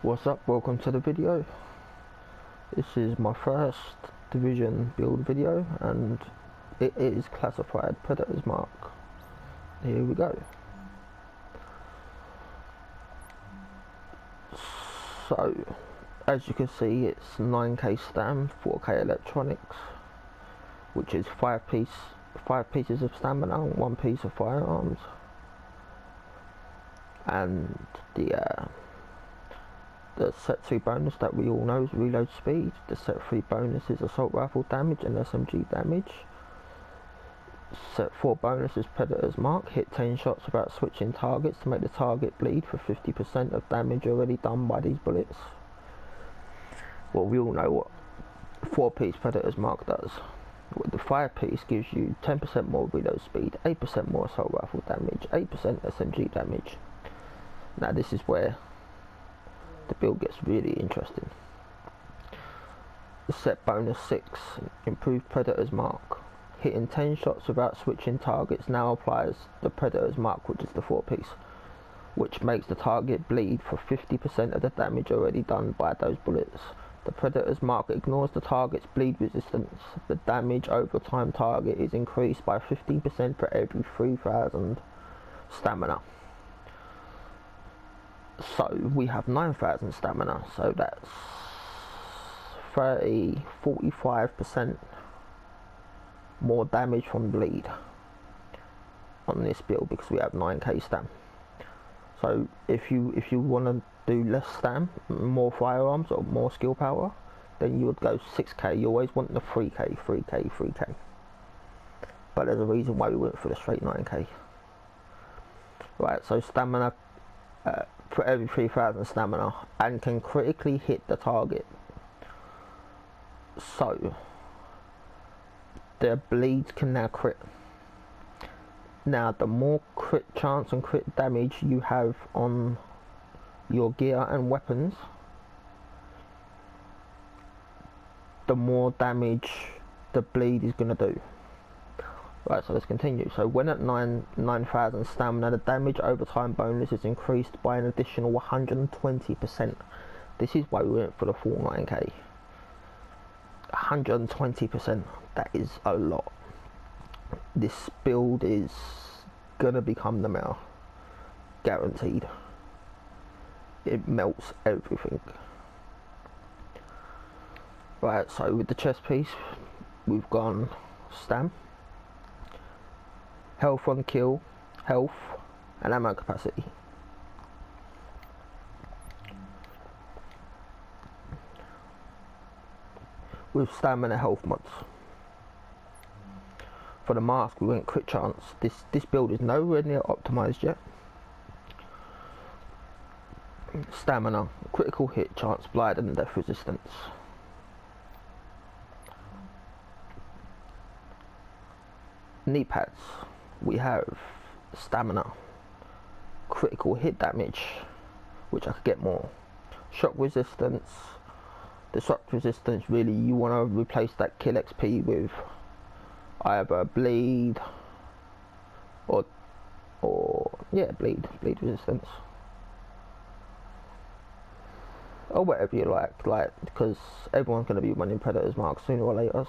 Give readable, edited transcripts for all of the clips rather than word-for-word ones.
What's up, welcome to the video. This is my first division build video and it is classified Predator's Mark. Here we go. So as you can see, it's 9K stam, 4K electronics, which is five pieces of stamina and 1 piece of firearms, and the set 2 bonus that we all know is reload speed. The set 3 bonus is assault rifle damage and SMG damage. Set 4 bonus is Predator's Mark. Hit 10 shots without switching targets to make the target bleed for 50% of damage already done by these bullets. Well, we all know what 4-piece Predator's Mark does. The 5-piece gives you 10% more reload speed, 8% more assault rifle damage, 8% SMG damage. Now this is where the build gets really interesting. The set bonus 6, improved Predator's Mark. Hitting 10 shots without switching targets now applies the Predator's Mark, which is the 4-piece, which makes the target bleed for 50% of the damage already done by those bullets. The Predator's Mark ignores the target's bleed resistance. The damage over time target is increased by 15% for every 3000 stamina. So we have 9,000 stamina, so that's 45% more damage from bleed on this build because we have 9K stam. So if you want to do less stam, more firearms or more skill power, then you would go 6K. You always want the 3K. But there's a reason why we went for the straight 9K. Right, so stamina for every 3000 stamina and can critically hit the target. So their bleeds can now crit. Now the more crit chance and crit damage you have on your gear and weapons, the more damage the bleed is going to do. Right, so let's continue. So when at 9,000 stamina, the damage over time bonus is increased by an additional 120%. This is why we went for the full 9K. 120%, that is a lot. This build is gonna become the meta, guaranteed. It melts everything. Right, so with the chest piece, we've gone stam, health on kill, health, and ammo capacity. With stamina health mods. For the mask, we went crit chance. This build is nowhere near optimized yet. Stamina, critical hit chance, blind and death resistance. Knee pads, we have stamina, critical hit damage, which I could get more, shock resistance. The shock resistance, really you want to replace that kill XP with either bleed or yeah, bleed resistance, or whatever you like, because everyone's going to be running Predator's Mark sooner or later.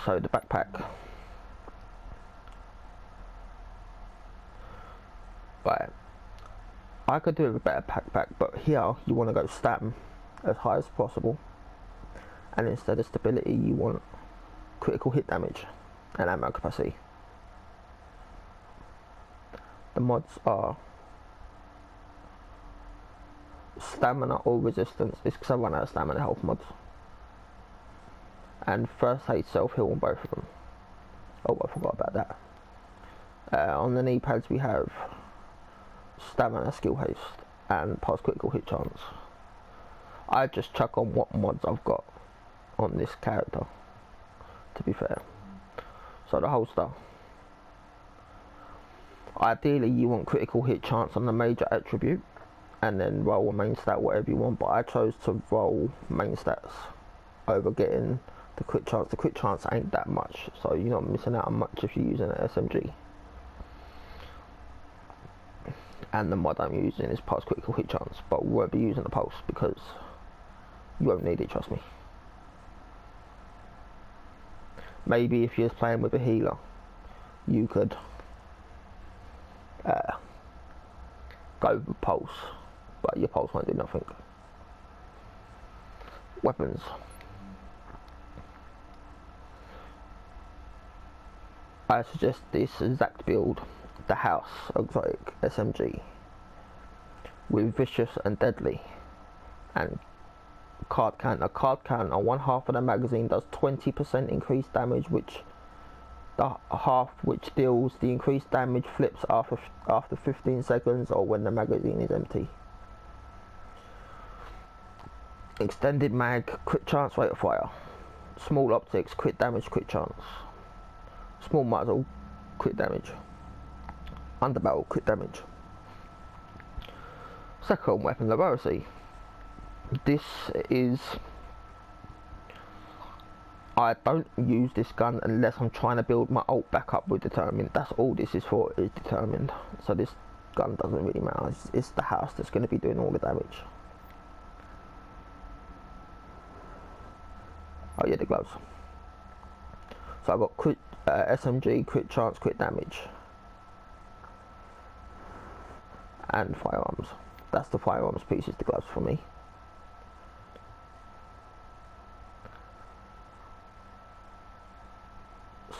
So the backpack, right, I could do with a better backpack, but here you want to go stam as high as possible, and instead of stability you want critical hit damage and ammo capacity. The mods are stamina or resistance. It's because I run out of stamina health mods, and first aid self heal on both of them. Oh, I forgot about that. On the knee pads we have stamina, skill haste, and past critical hit chance. I just chuck on what mods I've got on this character, to be fair. So the holster, ideally you want critical hit chance on the major attribute and then roll a main stat, whatever you want, but I chose to roll main stats over getting the crit chance. The crit chance ain't that much, so you're not missing out on much if you're using an SMG. And the mod I'm using is pulse critical hit chance, but we won't be using the pulse because you won't need it, trust me. Maybe if you're playing with a healer, you could go with pulse, but your pulse won't do nothing. Weapons. I suggest this exact build, the House Exotic SMG, with Vicious and Deadly, and card counter. Card counter, one half of the magazine does 20% increased damage, which the half which deals the increased damage flips after 15 seconds or when the magazine is empty. Extended mag, crit chance, rate of fire. Small optics, crit damage, crit chance. Small muzzle, crit damage. Underbarrel, crit damage. Second weapon laboratory. This is, I don't use this gun unless I'm trying to build my ult back up with determined. That's all this is for, is determined. So this gun doesn't really matter. It's the house that's going to be doing all the damage. Oh yeah, the gloves. So I've got crit, SMG, crit chance, crit damage, and firearms. That's the firearms piece, is the gloves for me.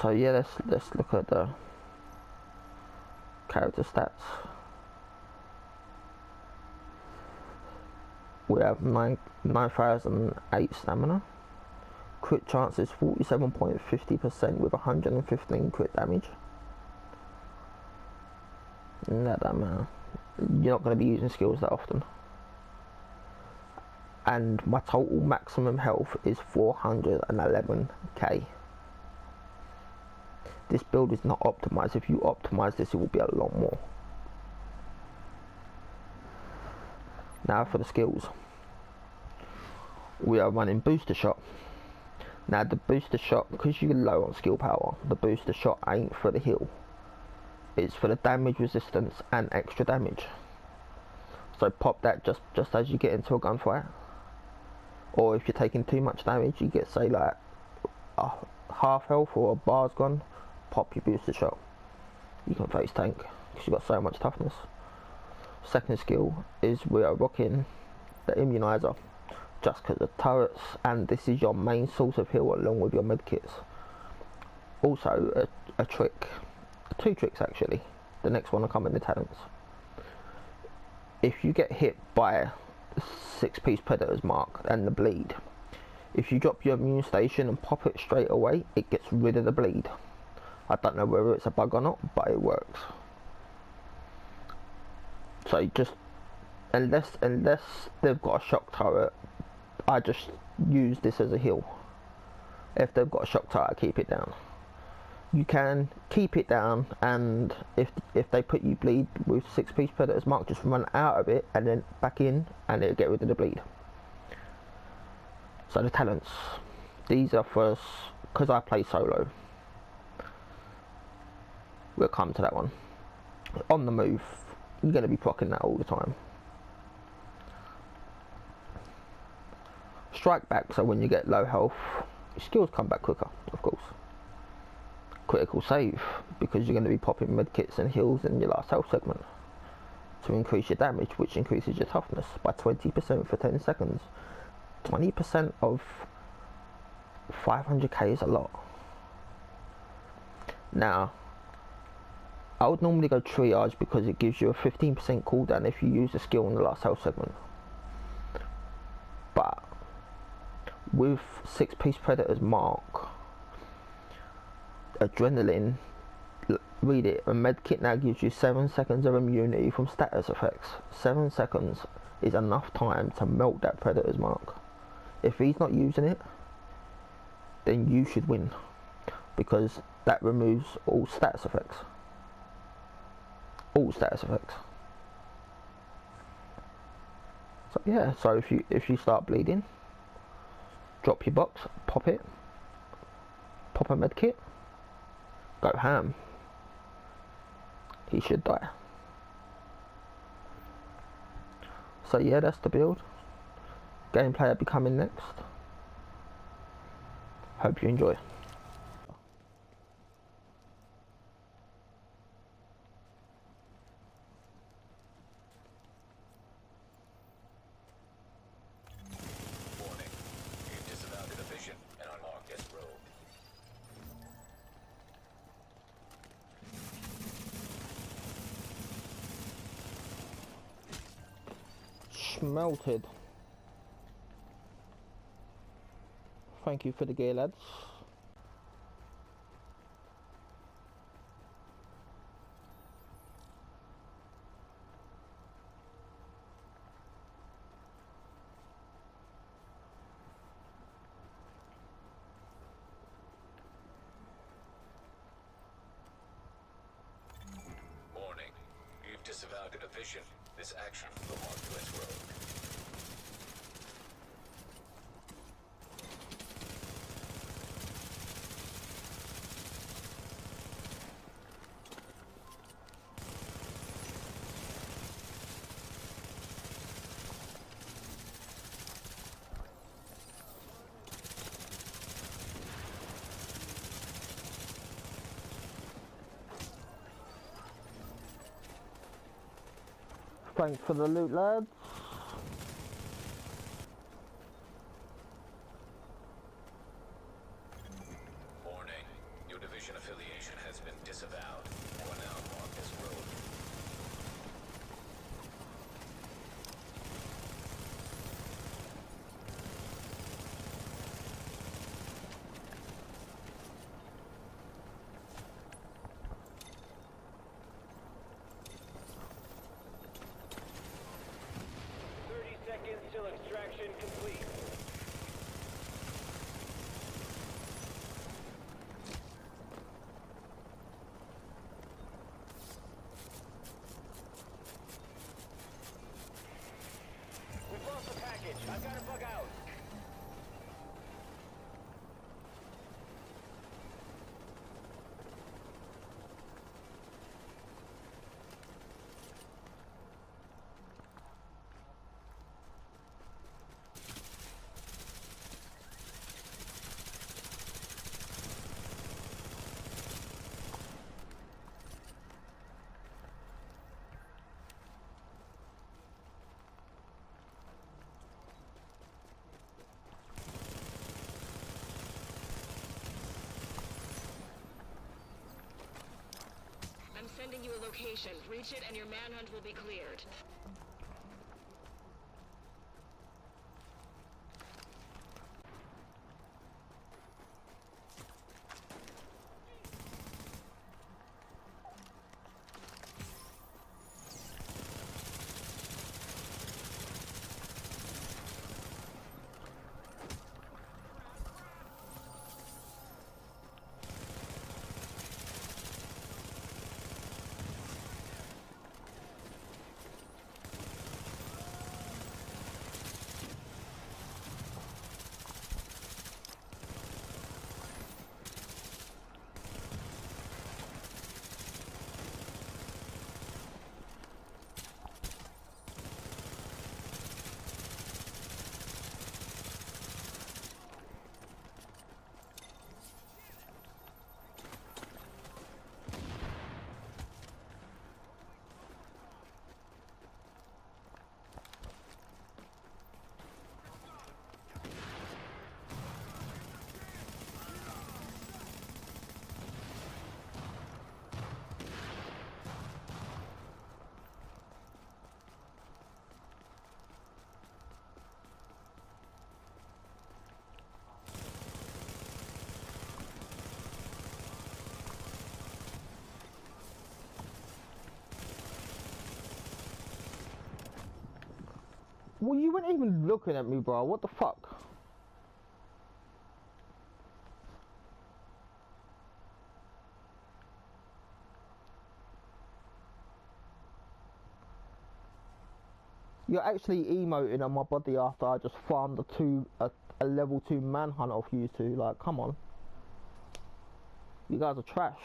So yeah, let's look at the character stats. We have 9,008 stamina. Crit chance is 47.50% with 115 crit damage. That don't matter. You're not going to be using skills that often. And my total maximum health is 411k. This build is not optimized. If you optimize this, it will be a lot more. Now for the skills. We are running booster shot. Now the booster shot, because you're low on skill power, the booster shot ain't for the heal. It's for the damage resistance and extra damage. So pop that just as you get into a gunfight. Or if you're taking too much damage, you get, say, like a half health or a bar's gone, pop your booster shot. You can face tank because you've got so much toughness. Second skill is we are rocking the immunizer, just because of turrets, and this is your main source of heal along with your medkits. Also a trick, two tricks actually. The next one will come in the talents. If you get hit by 6-piece predators mark and the bleed, if you drop your immune station and pop it straight away, it gets rid of the bleed. I don't know whether it's a bug or not, but it works. So just unless they've got a shock turret, I just use this as a heal. If they've got a shock turret, I keep it down. You can keep it down, and if they put you bleed with 6-piece predators mark, just run out of it and then back in, and it'll get rid of the bleed. So the talents, these are for, because I play solo. We'll come to that one. On the move, you're going to be proccing that all the time. Strike back, so when you get low health, your skills come back quicker, of course. Critical save, because you're going to be popping medkits and heals in your last health segment to increase your damage, which increases your toughness by 20% for 10 seconds. 20% of 500k is a lot. Now, I would normally go triage because it gives you a 15% cooldown if you use a skill in the last health segment. But with 6-piece predators mark, adrenaline, read it, a medkit now gives you 7 seconds of immunity from status effects. 7 seconds is enough time to melt that predator's mark. If he's not using it, then you should win, because that removes all status effects. All status effects. So yeah, so if you start bleeding, drop your box, pop it, pop a medkit, go ham. He should die. So yeah, that's the build. Gameplay will be coming next. Hope you enjoy. Warning. You've disavowed the division and are marked as rogue. Smelted. Thank you for the gear, lads. Warning. You've disavowed the division. This action will mark you as rogue. Thanks for the loot, lads. Warning. Your division affiliation has been disavowed. You are now marked as rogue. Seconds till extraction complete. We've lost the package. I've got to bug out. I'm sending you a location. Reach it and your manhunt will be cleared. Well, you weren't even looking at me, bro. What the fuck? You're actually emoting on my body after I just farmed a level 2 manhunt off you two. Like, come on. You guys are trash.